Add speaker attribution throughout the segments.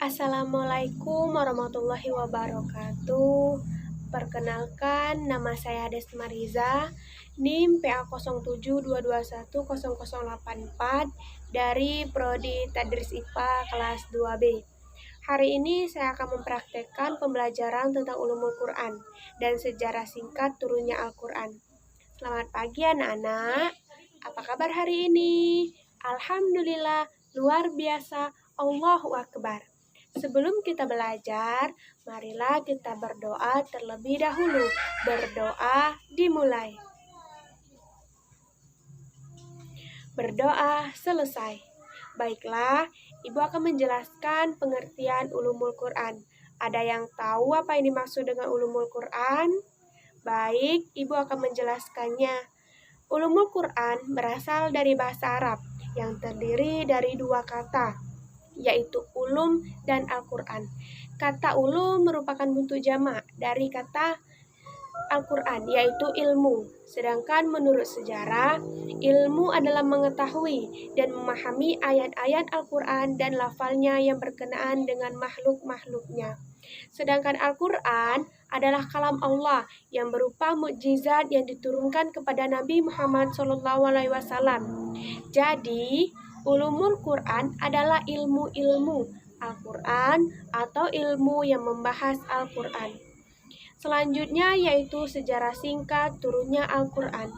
Speaker 1: Assalamualaikum warahmatullahi wabarakatuh. Perkenalkan, nama saya Desma Riza, NIM PA0722100084 dari Prodi Tadris IPA kelas 2B. Hari ini saya akan mempraktekkan pembelajaran tentang ulumul Quran dan sejarah singkat turunnya Al-Quran. Selamat pagi anak-anak, apa kabar hari ini? Alhamdulillah, luar biasa, Allahu Akbar. Sebelum kita belajar, marilah kita berdoa terlebih dahulu. Berdoa dimulai. Berdoa selesai. Baiklah, Ibu akan menjelaskan pengertian ulumul Quran. Ada yang tahu apa yang dimaksud dengan ulumul Quran? Baik, Ibu akan menjelaskannya. Ulumul Quran berasal dari bahasa Arab yang terdiri dari dua kata, yaitu ulum dan Al-Quran. Kata ulum merupakan bentuk jamak dari kata Al-Quran, yaitu ilmu. Sedangkan menurut sejarah, ilmu adalah mengetahui dan memahami ayat-ayat Al-Quran dan lafalnya yang berkenaan dengan makhluk-makhluknya. Sedangkan Al-Quran adalah kalam Allah yang berupa mukjizat yang diturunkan kepada Nabi Muhammad SAW. Jadi, ulumul Quran adalah ilmu-ilmu Al-Quran atau ilmu yang membahas Al-Quran. Selanjutnya yaitu sejarah singkat turunnya Al-Quran.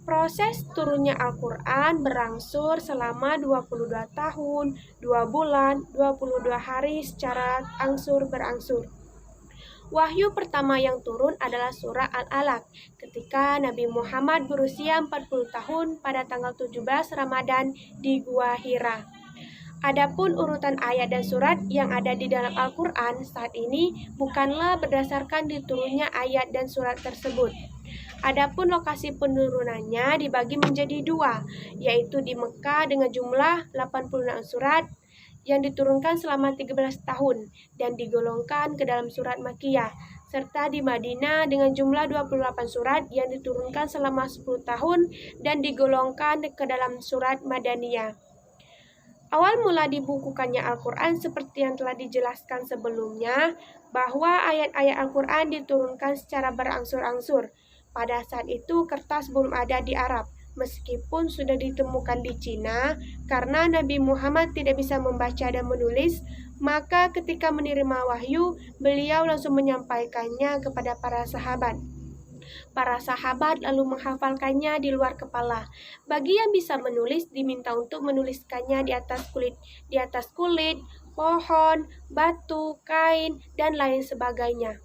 Speaker 1: Proses turunnya Al-Quran berangsur selama 22 tahun, 2 bulan, 22 hari secara angsur-berangsur. Wahyu pertama yang turun adalah surah Al-Alaq ketika Nabi Muhammad berusia 40 tahun pada tanggal 17 Ramadan di Gua Hira. Adapun urutan ayat dan surat yang ada di dalam Al-Quran saat ini bukanlah berdasarkan diturunnya ayat dan surat tersebut. Adapun lokasi penurunannya dibagi menjadi dua, yaitu di Mekah dengan jumlah 86 surat yang diturunkan selama 13 tahun dan digolongkan ke dalam surat Makkiyah, serta di Madinah dengan jumlah 28 surat yang diturunkan selama 10 tahun dan digolongkan ke dalam surat Madaniyah. Awal mula dibukukannya Al-Quran seperti yang telah dijelaskan sebelumnya, bahwa ayat-ayat Al-Quran diturunkan secara berangsur-angsur. Pada saat itu kertas belum ada di Arab, meskipun sudah ditemukan di Cina, karena Nabi Muhammad tidak bisa membaca dan menulis, maka ketika menerima wahyu, beliau langsung menyampaikannya kepada para sahabat. Para sahabat lalu menghafalkannya di luar kepala. Bagi yang bisa menulis, diminta untuk menuliskannya di atas kulit, pohon, batu, kain, dan lain sebagainya.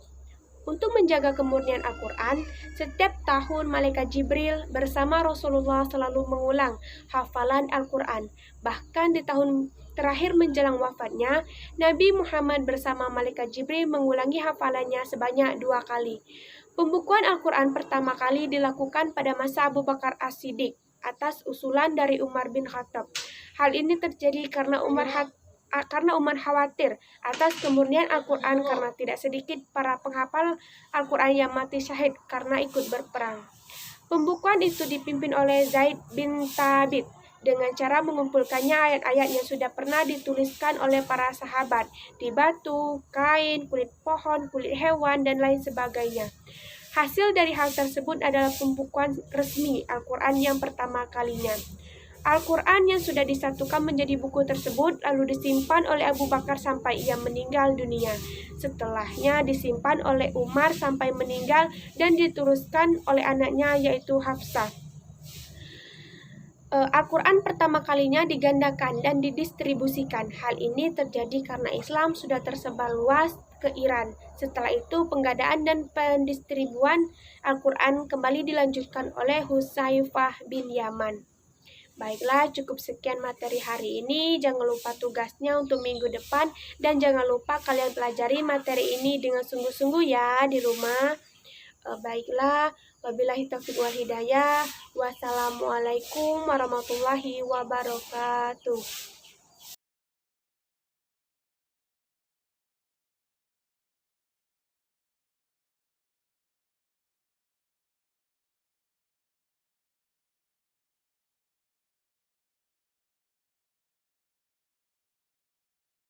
Speaker 1: Untuk menjaga kemurnian Al-Quran, setiap tahun Malaikat Jibril bersama Rasulullah selalu mengulang hafalan Al-Quran. Bahkan di tahun terakhir menjelang wafatnya, Nabi Muhammad bersama Malaikat Jibril mengulangi hafalannya sebanyak 2 kali. Pembukuan Al-Quran pertama kali dilakukan pada masa Abu Bakar As-Siddiq atas usulan dari Umar bin Khattab. Hal ini terjadi karena Umar khawatir atas kemurnian Al-Quran karena tidak sedikit para penghafal Al-Quran yang mati syahid karena ikut berperang. Pembukuan itu dipimpin oleh Zaid bin Thabit dengan cara mengumpulkannya ayat-ayat yang sudah pernah dituliskan oleh para sahabat di batu, kain, kulit pohon, kulit hewan, dan lain sebagainya. Hasil dari hal tersebut adalah pembukuan resmi Al-Quran yang pertama kalinya. Al-Quran yang sudah disatukan menjadi buku tersebut lalu disimpan oleh Abu Bakar sampai ia meninggal dunia. Setelahnya disimpan oleh Umar sampai meninggal dan diteruskan oleh anaknya yaitu Hafsah. Al-Quran pertama kalinya digandakan dan didistribusikan. Hal ini terjadi karena Islam sudah tersebar luas ke Iran. Setelah itu penggandaan dan pendistribuan Al-Quran kembali dilanjutkan oleh Hudzaifah bin Yaman. Baiklah, cukup sekian materi hari ini. Jangan lupa tugasnya untuk minggu depan. Dan jangan lupa kalian pelajari materi ini dengan sungguh-sungguh ya di rumah. Baiklah, wabillahi taufiq wal hidayah. Wassalamualaikum warahmatullahi wabarakatuh.